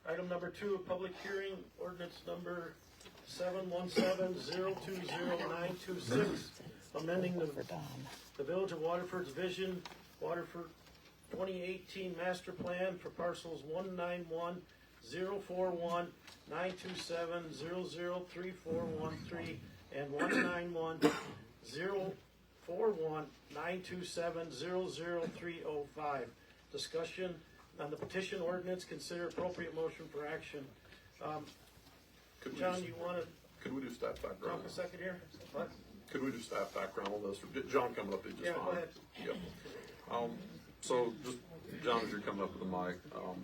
Item number 2, public hearing, ordinance number 717-020-926, amending the Village of Waterford's Vision Waterford 2018 Master Plan for parcels 191-041-927-003413 and 191-041-927-00305. Discussion on the petition ordinance, consider appropriate motion for action. John, you want to Could we do staff background? talk a second here? What? Could we do staff background on this? Or did John coming up there just Yeah, fine? go ahead. Yep. So just, John, as you're coming up with the mic,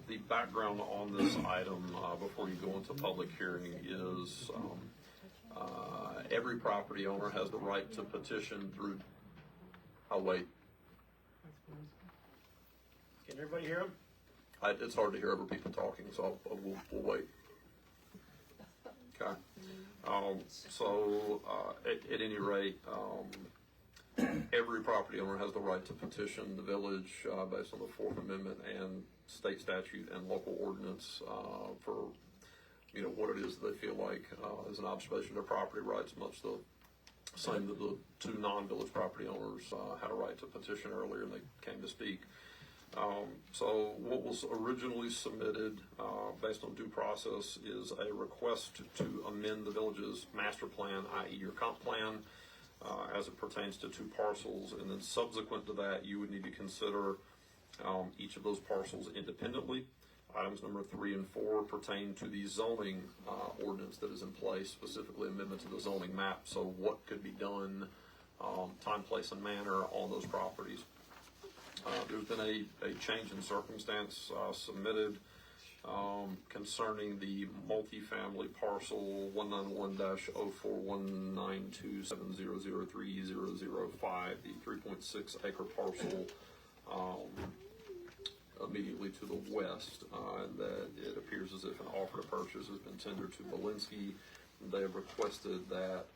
the background on this item, before you go into public hearing is, every property owner has the right to petition through, I'll wait. Can everybody hear him? It's hard to hear other people talking, so we'll wait. Okay. At any rate, every property owner has the right to petition the village based on the Fourth Amendment and state statute and local ordinance for, what it is that they feel like is an observation of their property rights, much the same that the two non-village property owners had a right to petition earlier and they came to speak. So what was originally submitted based on due process is a request to amend the village's master plan, i.e. your comp plan, as it pertains to two parcels, and then subsequent to that you would need to consider each of those parcels independently. Items number 3 and 4 pertain to the zoning ordinance that is in place, specifically amendment to the zoning map, so what could be done, time, place, and manner on those properties. There's been a change in circumstance submitted concerning the multifamily parcel 191-0419270030005, the 3.6 acre parcel immediately to the west, and that it appears as if an offer to purchase has been tendered to Belinsky. They have requested that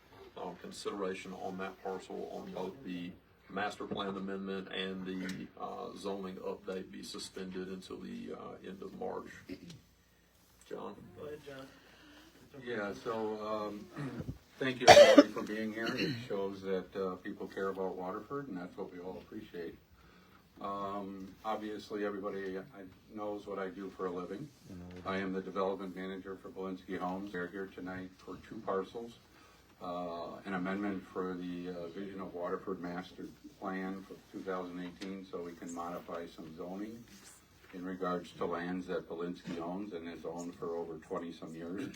consideration on that parcel on both the master plan amendment and the zoning update be suspended until the end of March. John? Go ahead, John. Yeah, so thank you everybody for being here. It shows that people care about Waterford, and that's what we all appreciate. Obviously, everybody knows what I do for a living. I am the development manager for Belinsky Homes. They're here tonight for two parcels. An amendment for the Vision of Waterford Master Plan for 2018, so we can modify some zoning in regards to lands that Belinsky owns and has owned for over 20-some years.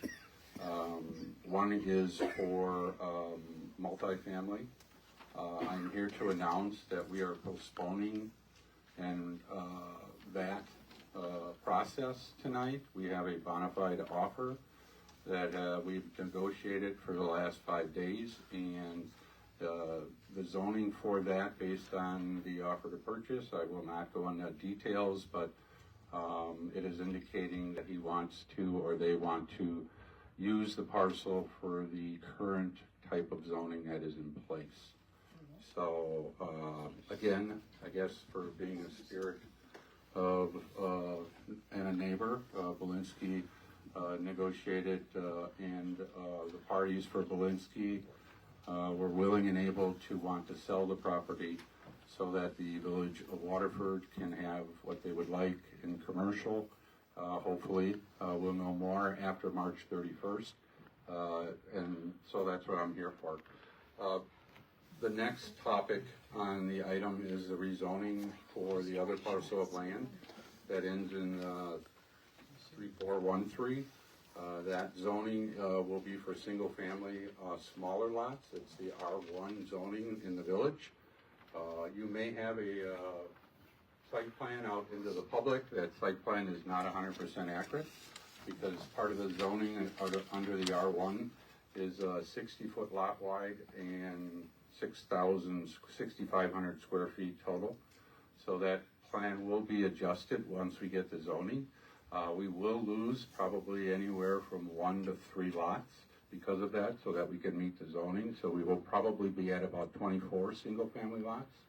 One is for multifamily. I'm here to announce that we are postponing that process tonight. We have a bona fide offer that we've negotiated for the last 5 days, and the zoning for that, based on the offer to purchase, I will not go into details, but it is indicating that he wants to, or they want to, use the parcel for the current type of zoning that is in place. So again, I guess for being a spirit of and a neighbor, Belinsky negotiated, and the parties for Belinsky were willing and able to want to sell the property so that the Village of Waterford can have what they would like in commercial. Hopefully, we'll know more after March 31st, and so that's what I'm here for. The next topic on the item is the rezoning for the other parcel of land that ends in 3413. That zoning will be for single family smaller lots. It's the R1 zoning in the village. You may have a site plan out into the public. That site plan is not 100% accurate because part of the zoning under the R1 is a 60-foot lot wide and 6,500 square feet total. So that plan will be adjusted once we get the zoning. We will lose probably anywhere from 1 to 3 lots because of that, so that we can meet the zoning. So we will probably be at about 24 single-family lots.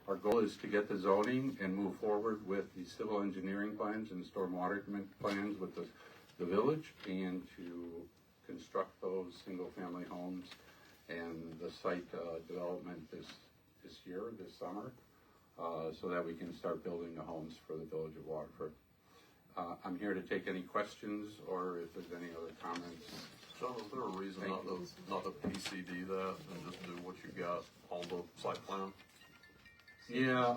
Our goal is to get the zoning and move forward with the civil engineering plans and stormwater plans with the the village and to construct those single-family homes and the site development this year, this summer, so that we can start building the homes for the village of Waterford. I'm here to take any questions or if there's any other comments. John, is there a reason not to PCD that and just do what you got on the site plan? Yeah,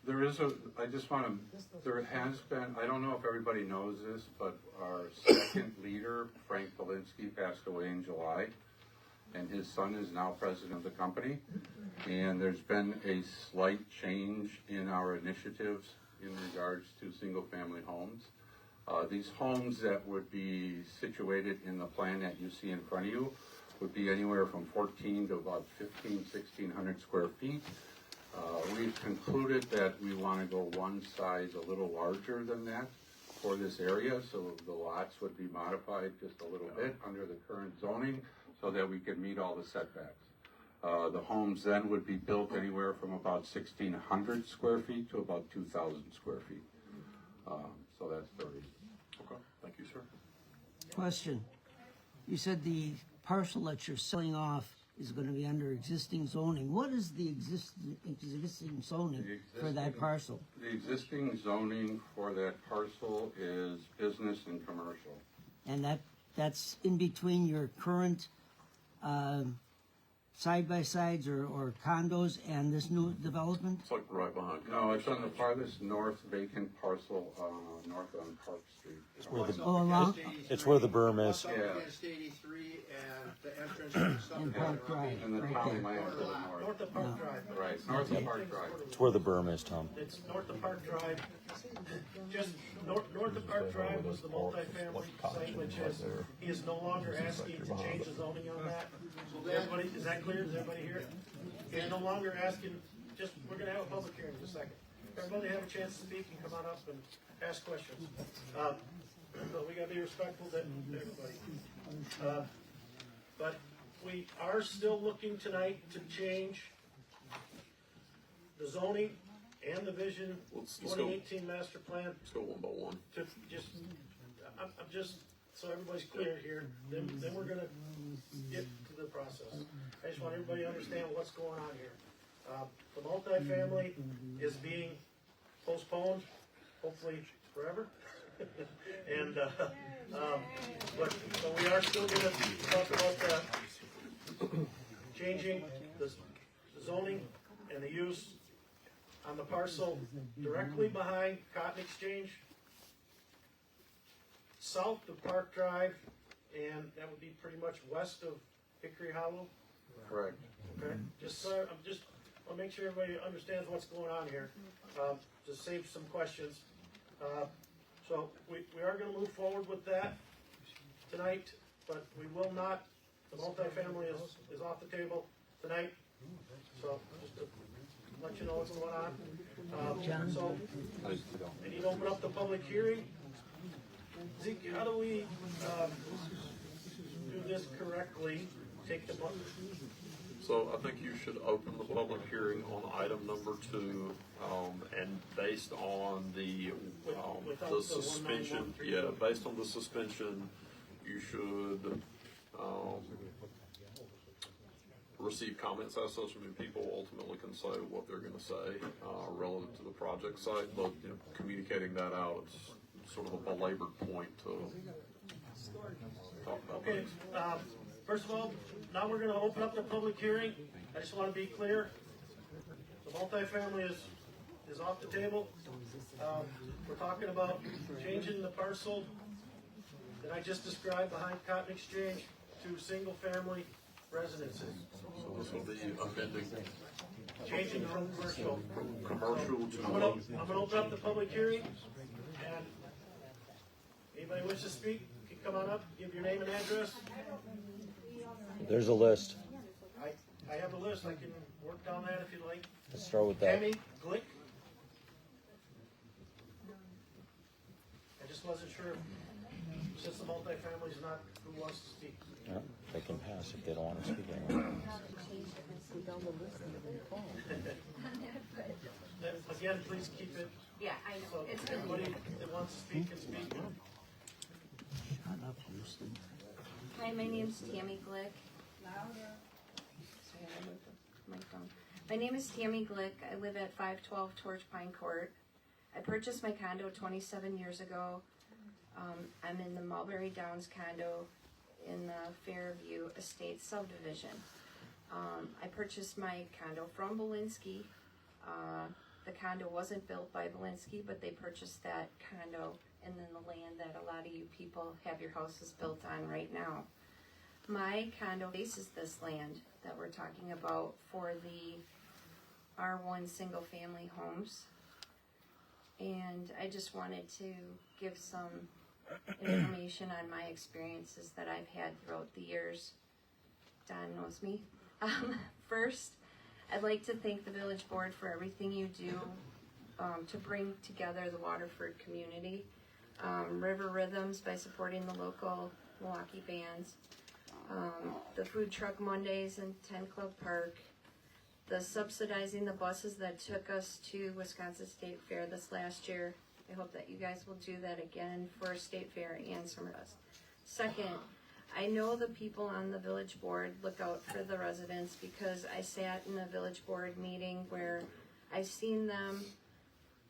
there is there has been, I don't know if everybody knows this, but our second leader, Frank Polinsky, passed away in July, and his son is now president of the company. And there's been a slight change in our initiatives in regards to single-family homes. These homes that would be situated in the plan that you see in front of you would be anywhere from 14 to about 1,600 square feet. We've concluded that we want to go one size a little larger than that for this area, so the lots would be modified just a little bit under the current zoning so that we can meet all the setbacks. The homes then would be built anywhere from about 1,600 square feet to about 2,000 square feet. So that's the reason. Okay, thank you, sir. Question. You said the parcel that you're selling off is going to be under existing zoning. What is the existing zoning for that parcel? The existing zoning for that parcel is business and commercial. And that's in between your current side-by-sides or condos and this new development? It's like right behind. No, it's on the farthest north vacant parcel, north on Park Street. It's where the, Oh, along, it's where the berm is. Yeah. Against 83 and the entrance to in Park Drive. And the right town there. land to the north. North of Park Drive. Right, north of Park Drive. It's where the berm is, Tom. It's north of Park Drive. Just north of Park Drive was the multifamily site, which he is no longer asking to change the zoning on that. Everybody, is that clear? Does everybody hear it? He's no longer asking, we're gonna have a public hearing in a second. Everybody have a chance to speak and come on up and ask questions. But we gotta be respectful to everybody. But we are still looking tonight to change the zoning and the vision Let's go. 2018 master plan Let's go one by one. to I'm just, so everybody's clear here, then we're gonna get to the process. I just want everybody to understand what's going on here. The multifamily is being postponed, hopefully forever. And, but we are still gonna talk about, changing the zoning and the use on the parcel directly behind Cotton Exchange, south of Park Drive, and that would be pretty much west of Hickory Hollow. Correct. Okay, I'm just, I'll make sure everybody understands what's going on here, to save some questions. So we are gonna move forward with that tonight, but we will not, the multifamily is off the table tonight. So just to let you know what's going on. So I need to open up the public hearing. Zeke, how do we, do this correctly? Take the vote. So I think you should open the public hearing on item number 2, and based on the Without the the suspension, 1913. yeah, based on the suspension, you should receive comments as such. I mean, people ultimately can say what they're going to say relative to the project site, but you know, communicating that out, it's sort of a belabored point to talk about. Okay, things. first of all, now we're gonna open up the public hearing. I just wanna be clear. The multifamily is off the table. We're talking about changing the parcel that I just described behind Cotton Exchange to single-family residences. So this will be amending Changing from commercial. commercial to. I'm gonna open up the public hearing, and anybody wish to speak, can come on up, give your name and address. There's a list. I have a list, I can work down that if you'd like. Let's start with that. Tammy Glick. I just wasn't sure, since the multifamily's not, who wants to speak. Yeah, they can pass if they don't want to speak anymore. Then, again, please keep it, Yeah, I know. so It's been everybody that wants to speak can speak. Hi, my name's Tammy Glick. Sorry, I moved my phone. My name is Tammy Glick. I live at 512 Torch Pine Court. I purchased my condo 27 years ago. I'm in the Mulberry Downs condo in the Fairview Estates subdivision. I purchased my condo from Belinsky. The condo wasn't built by Belinsky, but they purchased that condo and then the land that a lot of you people have your houses built on right now. My condo faces this land that we're talking about for the R1 single family homes. And I just wanted to give some information on my experiences that I've had throughout the years. Don knows me. First, I'd like to thank the village board for everything you do to bring together the Waterford community. River Rhythms by supporting the local Milwaukee bands. The Food Truck Mondays in 10 Club Park. The subsidizing the buses that took us to Wisconsin State Fair this last year. I hope that you guys will do that again for State Fair and Summerfest. Second, I know the people on the village board look out for the residents because I sat in a village board meeting where I've seen them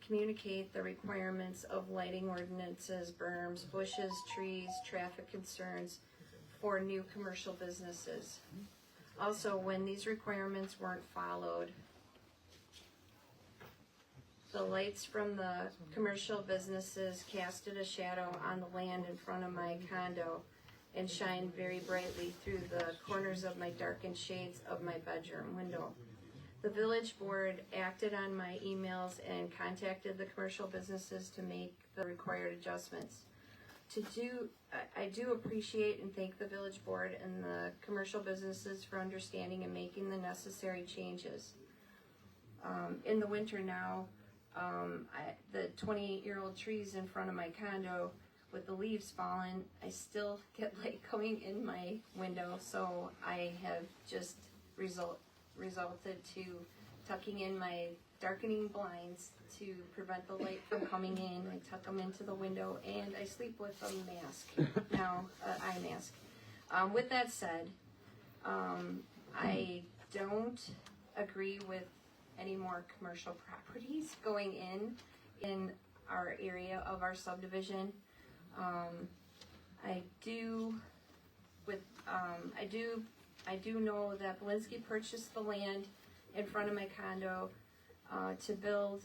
communicate the requirements of lighting ordinances, berms, bushes, trees, traffic concerns for new commercial businesses. Also, when these requirements weren't followed, the lights from the commercial businesses casted a shadow on the land in front of my condo and shined very brightly through the corners of my darkened shades of my bedroom window. The village board acted on my emails and contacted the commercial businesses to make the required adjustments. I do appreciate and thank the village board and the commercial businesses for understanding and making the necessary changes. In the winter now, the 28-year-old trees in front of my condo with the leaves falling, I still get light coming in my window, so I have just resulted to tucking in my darkening blinds to prevent the light from coming in. I tuck them into the window and I sleep with a mask now, eye mask. With that said, I don't agree with any more commercial properties going in our area of our subdivision. I do know that Belinsky purchased the land in front of my condo to build.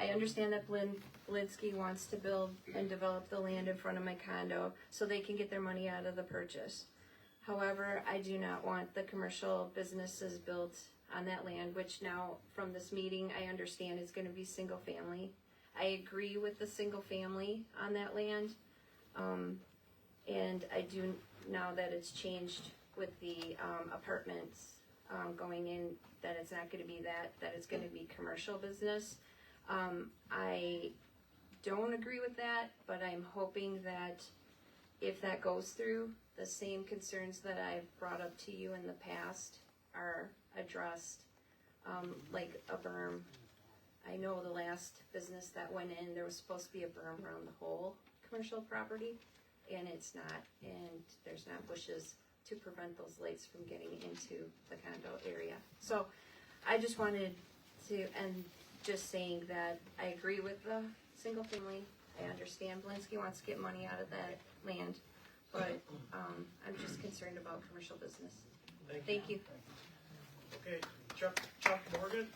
I understand that Belinsky wants to build and develop the land in front of my condo so they can get their money out of the purchase. However, I do not want the commercial businesses built on that land, which now from this meeting I understand is going to be single family. I agree with the single family on that land, and I do now that it's changed with the apartments going in, that it's not going to be that it's going to be commercial business. I don't agree with that, but I'm hoping that if that goes through, the same concerns that I've brought up to you in the past are addressed, like a berm. I know the last business that went in, there was supposed to be a berm around the whole commercial property, and it's not, and there's not bushes to prevent those lights from getting into the condo area. So I just wanted to end just saying that I agree with the single family. I understand Belinsky wants to get money out of that land, but I'm just concerned about commercial business. Thank you. Okay, Chuck Morgan?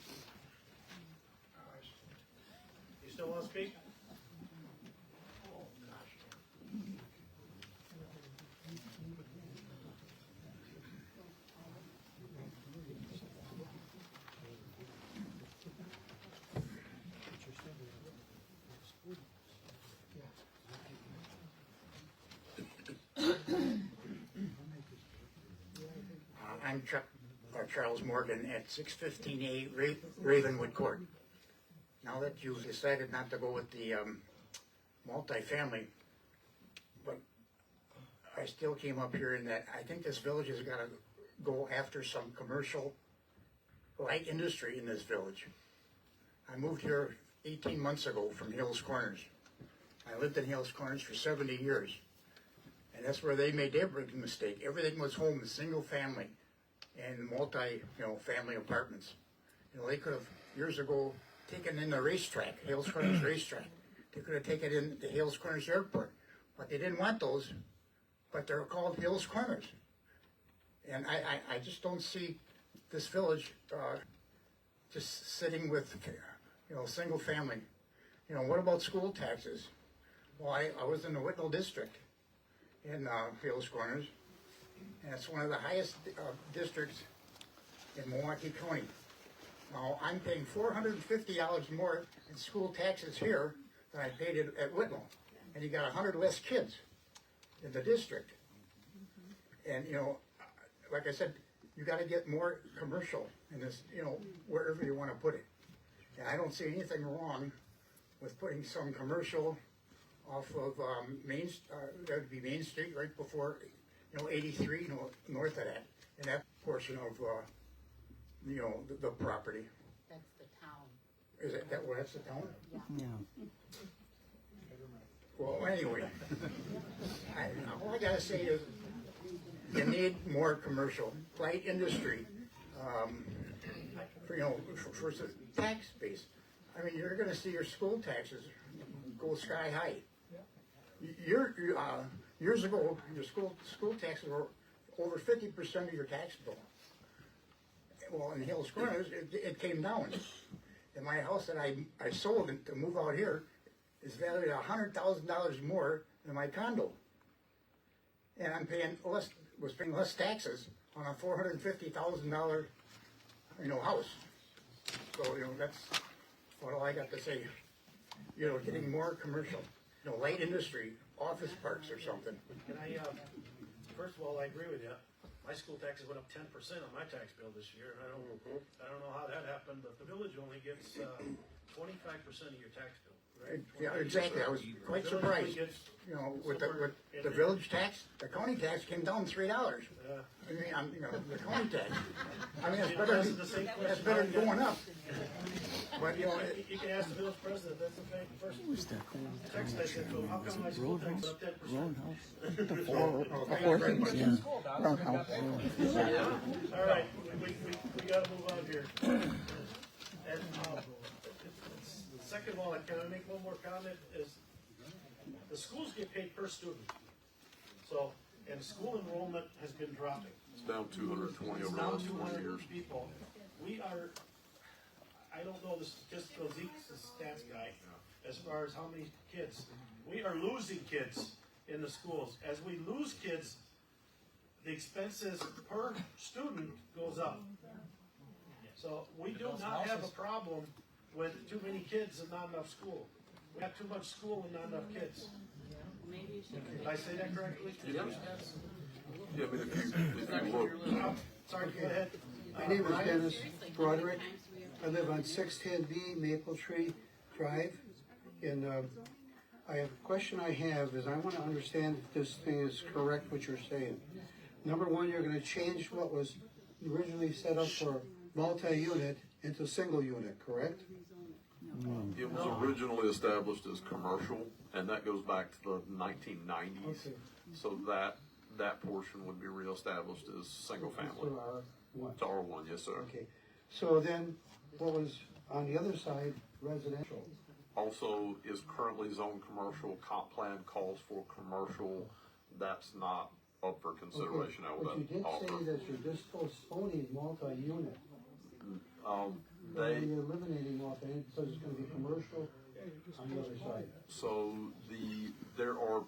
You still want to speak? I'm Charles Morgan at 615A Ravenwood Court. Now that you've decided not to go with the multifamily, but I still came up here in that I think this village has got to go after some commercial light industry in this village. I moved here 18 months ago from Hills Corners. I lived in Hills Corners for 70 years. And that's where they made their big mistake. Everything was home, single family and family apartments. They could have, years ago, taken in the racetrack, Hills Corners racetrack. They could have taken in the Hills Corners airport. But they didn't want those, but they're called Hills Corners. And I just don't see this village just sitting with, single family. What about school taxes? Well, I was in the Whitnall district in Hills Corners, and it's one of the highest districts in Milwaukee County. Now, I'm paying $450 more in school taxes here than I paid at Whitnall, and you got 100 less kids in the district. And, like I said, you got to get more commercial in this, wherever you want to put it. And I don't see anything wrong with putting some commercial off of that would be Main Street right before, 83, north of that, in that portion of, the property. That's the town. Is it that, that's the town? Yeah. Well, anyway, all I gotta say is, you need more commercial, light industry, for the tax base. I mean, you're gonna see your school taxes go sky high. Years ago, your school taxes were over 50% of your tax bill. Well, in Hills Corners, it came down. And my house that I sold to move out here is valued at $100,000 more than my condo. And I'm paying less taxes on a $450,000, house. So, that's all I got to say. Getting more commercial, light industry, office parks or something. Can I, first of all, I agree with you. My school taxes went up 10% on my tax bill this year, and I don't know how that happened, but the village only gets 25% of your tax bill, right? Yeah, exactly. I was quite surprised. With the village tax, the county tax came down $3. I mean, the county tax. I mean, that's better than going up. But you can ask the village president. That's the first text I sent to him. How come my school tax went up 10%? All right, we got to move on here. And second of all, can I make one more comment? Is the schools get paid per student, and school enrollment has been dropping. It's down 220 over the Now last 20 years. 200 people. We are, I don't know the statistical, Zeke's the stats guy, as far as how many kids. We are losing kids in the schools. As we lose kids, the expenses per student goes up. So we do not have a problem with too many kids and not enough school. We have too much school and not enough kids. Did I say that correctly? Yeah, but if you look, Sorry, go ahead. My name is Dennis Broderick. I live on 610B Maple Tree Drive. And a question I have is I want to understand if this thing is correct, what you're saying. Number one, you're going to change what was originally set up for multi-unit into single unit, correct? it was originally established as commercial, and that goes back to the 1990s. Okay. So that portion would be reestablished as single family. So R1. To R1, yes, sir. Okay. So then, what was on the other side, residential? Also is currently zoned commercial. Comp plan calls for commercial. That's not up for consideration. I But you would did offer. say that you're just postponing multi-unit. They, You're eliminating multi-unit, so it's gonna be commercial on the other side. so there are,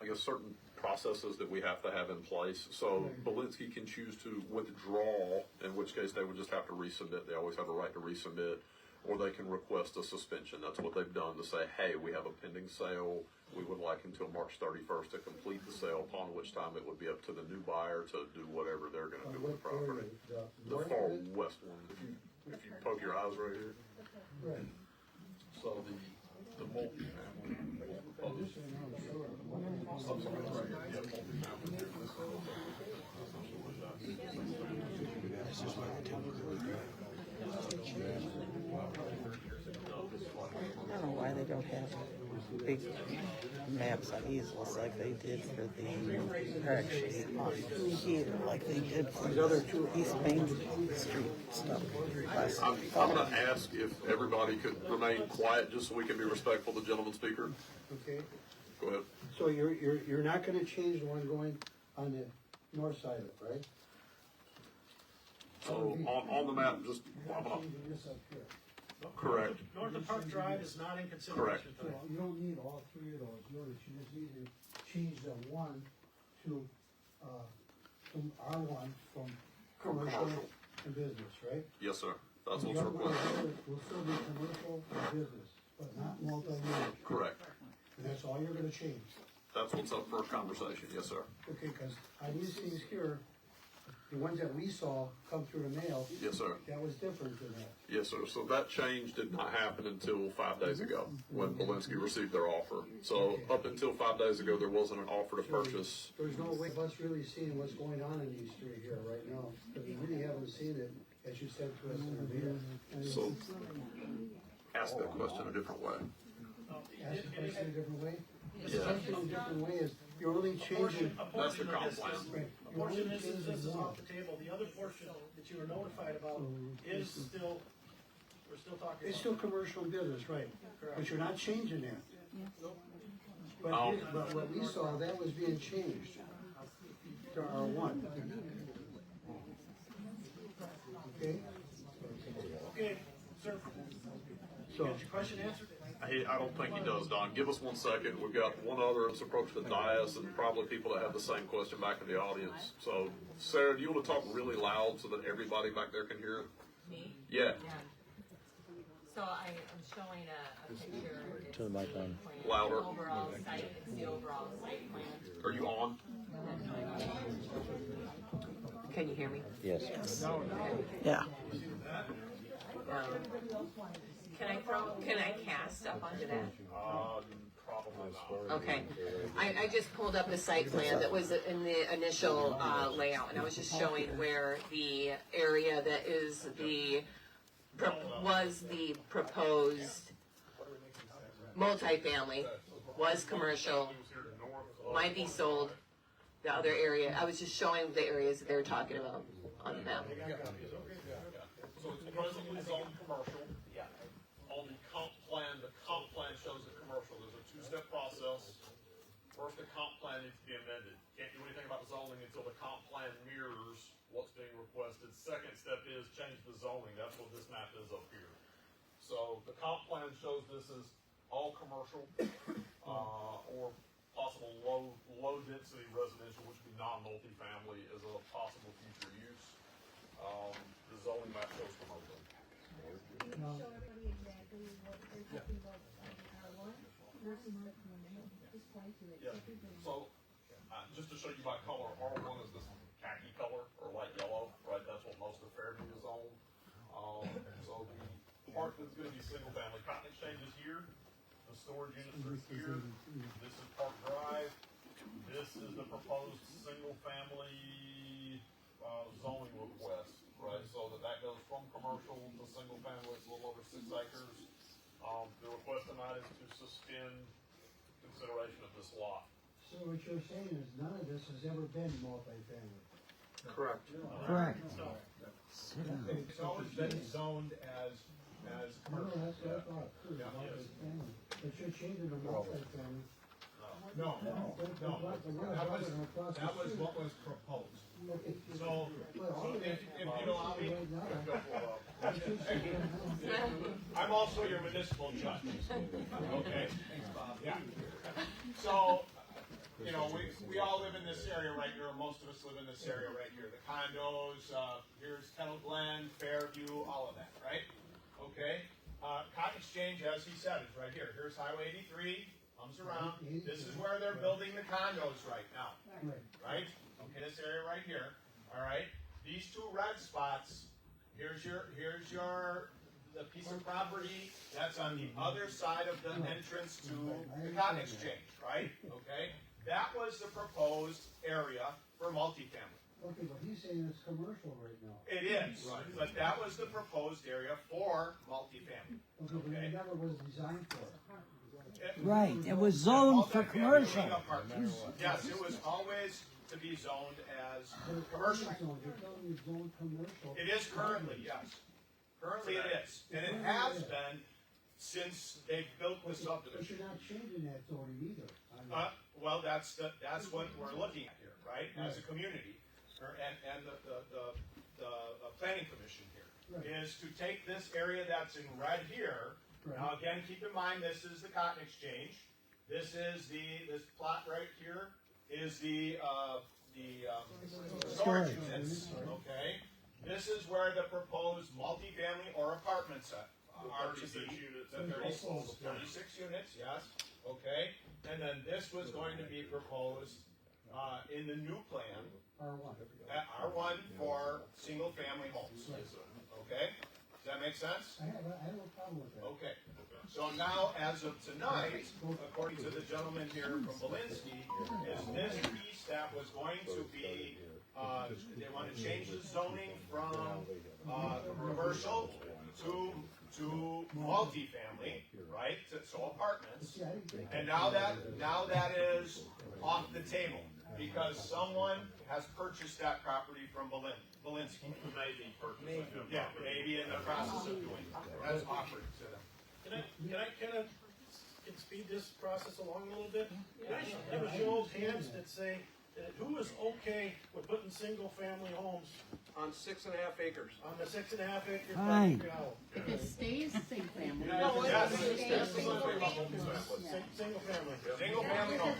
I guess, certain processes that we have to have in place. So Belinsky can choose to withdraw, in which case they would just have to resubmit. They always have a right to resubmit, or they can request a suspension. That's what they've done to say, hey, we have a pending sale. We would like until March 31st to complete the sale, upon which time it would be up to the new buyer to do whatever they're going to do with the What area? property. The north far of it? west one, if you poke your eyes right here. Right. So the multi-family. don't have big maps on easels like they did for the, or actually on here, like they did for the East Main Street stuff. I'm gonna ask if everybody could remain quiet, just so we can be respectful of the gentleman speaker. Okay, Go ahead. so you're not gonna change the one going on the north side of it, right? So on the map, just, I'm gonna, Changing this up here. correct, North of Park Drive is not in correct. consideration So tonight. you don't need all three of those, you just need to change the one to, from R1, from commercial and business, right? Yes, sir. That's The what's other one requested. will still be commercial and business, but not multi-unit. Correct. And that's all you're gonna change. That's what's up for conversation. Yes, sir. Okay, cause on these things here, the ones that we saw come through the mail, Yes, sir. that was different than that. Yes, sir. So that change did not happen until 5 days ago, when Belinsky received their offer. So up until 5 days ago, there wasn't an offer to purchase. There's no way of us really seeing what's going on in these three here right now, because we really haven't seen it, as you said to us in the mail. So ask that question a different way. Ask the question a different way? The Yeah. question a different way is, you're only changing, A That's the portion of comp this plan. is, right, a you're portion only of this changing is one. off the table. The other portion that you were notified about is still, we're still talking It's about. still commercial and business, right, but you're not changing that. But, but what we saw, that was being changed to R1. Okay, Okay, sir, so, got your question answered? I don't think he does, Don. Give us 1 second. We've got one other that's approached the dais and probably people that have the same question back in the audience. So, Sarah, do you want to talk really loud so that everybody back there can hear it? Me? Yeah. Yeah. So I am showing a picture. It's Turn the mic on. plan, Louder. Overall site, it's the overall site plan. Are you on? Can you hear me? Yes. Yeah. Can I cast up onto that? Probably not. Okay. I just pulled up a site plan that was in the initial layout, and I was just showing where the area that is was the proposed multifamily, was commercial, might be sold. The other area, I was just showing the areas that they were talking about on the map. So it's presently zoned commercial. On the comp plan shows the commercial. There's a 2-step process. First, the comp plan needs to be amended. Can't do anything about zoning until the comp plan mirrors what's being requested. Second step is change the zoning. That's what this map is up here. So the comp plan shows this as all commercial, or possible low density residential, which would be non-multifamily, as a possible future use. The zoning map shows commercial. now, Yeah, so, just to show you by color, R1 is this khaki color, or light yellow, right, that's what most of Fairview is on. So the part that's gonna be single family, Cotton Exchange is here, the storage units are here, this is Park Drive, this is the proposed single family, zoning request, right, so that goes from commercial to single family, it's a little over 6 acres. The request tonight is to suspend consideration of this lot. so what you're saying is none of this has ever been multifamily. Correct. Correct. It's always been zoned as No, commercial. that's what I thought, too, multifamily, but you're changing the multifamily. No, that was what was proposed. Okay, So, if you allow me, right now, I'm also your municipal judge. Okay? Yeah. So, you know, we all live in this area right here, or most of us live in this area right here. The condos, here's Kettle Glen, Fairview, all of that, right? Okay? Cotton Exchange, as he said, is right here. Here's Highway 83, comes around. This is where they're building the condos right now, right? Okay, this area right here, all right? These 2 red spots, here's the piece of property that's on the other side of the entrance to the Cotton Exchange, right? Okay? That was the proposed area for multifamily. okay, but he's saying it's commercial right now. It is, but that was the proposed area for multifamily. Okay, but it never was designed for it. Right, it was zoned for multifamily commercial. apartments. Yes, it was always to be zoned as commercial. It is currently, yes. Currently it is, and it has been since they built the subdivision. But you're not changing that zoning either. Well, that's what we're looking at here, right, as a community, and the planning commission here, is to take this area that's in red here. Now, again, keep in mind, this is the cotton exchange. This is this plot right here is the storage units, okay? This is where the proposed multifamily or apartments are to be. The 36 units, yes, okay? And then this was going to be proposed in the new plan. R1 for single-family homes, okay? Does that make sense? I have no problem with that. Okay, so now, as of tonight, according to the gentleman here from Belinsky, is this piece that was going to be, they want to change the zoning from, commercial to multifamily, right, so apartments. And now that is off the table, because someone has purchased that property from Belinsky. Maybe purchased. Yeah, maybe in the process of doing it, as offered to them. Can I kind of speed this process along a little bit? Can I give a show of hands that say, who is okay with putting single-family homes On 6.5 acres. on the 6.5 acre? Fine. If it stays single family. Yes, Single family. single-family homes.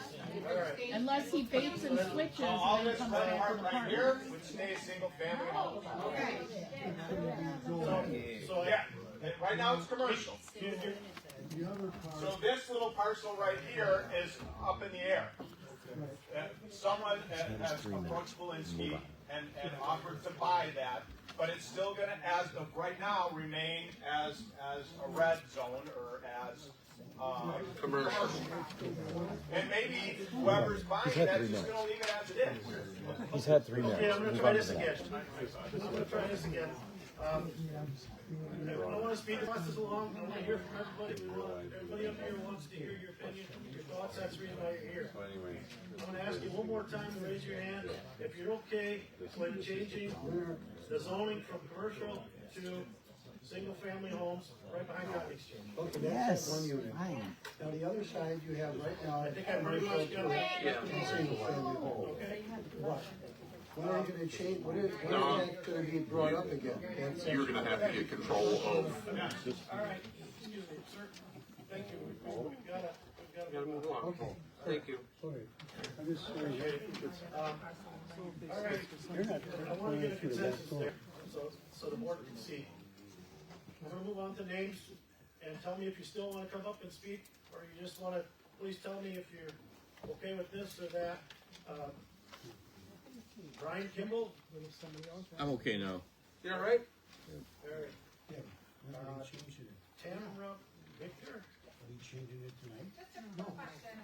All right. Unless he baits and switches So all and then this comes red back part with right apartment. here would stay single-family homes. So Yeah, right now it's commercial. So this little parcel right here is up in the air. Someone has approached Belinsky and offered to buy that, but it's still gonna, as of right now, remain as a red zone or as, commercial. And maybe whoever's buying that's just gonna leave it as it is. He's had 3 minutes. Okay, I'm gonna Move try on to this the again. next. I'm gonna try this again. I don't wanna speed the process along, I wanna hear from everybody, everybody up here wants to hear your opinion, your thoughts, that's the reason why you're here. I'm gonna ask you one more time to raise your hand, if you're okay with changing the zoning from commercial to single-family homes right behind Cotton Exchange. Okay, Yes, that's that one unit. fine. Now, the other side you have right now. I think I pretty much got it. Single family home. Okay? What? When are you gonna change, when is that gonna be brought up again? That's- You're gonna have to get control of, All right, excuse me, sir, thank you, we've gotta move on. Okay. Thank you. Sorry. I'm just sorry. All right, I wanna get a consensus there, so the board can see. I'm gonna move on to names, and tell me if you still wanna come up and speak, or you just wanna, please tell me if you're okay with this or that. Brian Kimball? I'm okay now. You all right? All right. Tamara Victor? Are you changing it tonight?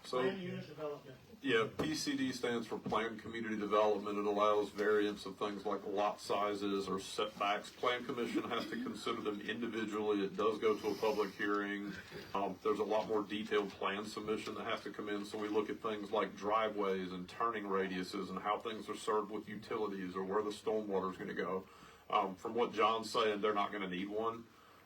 so, Plan unit development. yeah, PCD stands for Planned Community Development. It allows variance of things like lot sizes or setbacks. Plan Commission has to consider them individually. It does go to a public hearing. There's a lot more detailed plan submission that has to come in, so we look at things like driveways and turning radiuses and how things are served with utilities or where the stormwater is gonna go. From what John's saying, they're not gonna need one,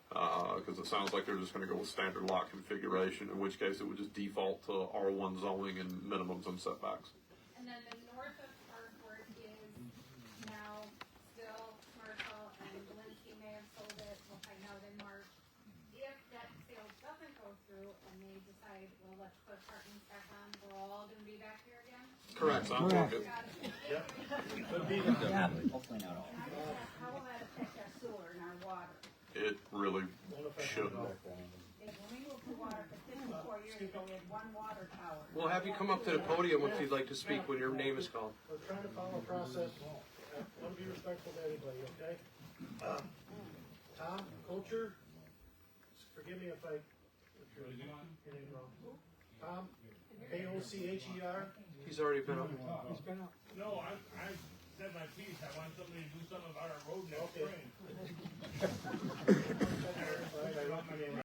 because it sounds like they're just gonna go with standard lot configuration, in which case it would just default to R1 zoning and minimums and setbacks. And then the north of Waterford is now still commercial, and Belinsky may have sold it, we'll find out in March. If that sale doesn't go through and they decide, well, let's put apartments back on, we're all gonna be back here again? Correct. Sounds like it. How will that affect our sewer and our water? It really shouldn't. If when we moved to water for 54 years ago, we had one water tower. We'll have you come up to the podium if you'd like to speak when your name is called. We're trying to follow a process, I wanna be respectful to everybody, okay? Tom Kocher, forgive me if you're getting it wrong. Tom, Kocher, He's already been up. He's been up. No, I said my piece, I want somebody to do something about our road next Okay. spring. I mean,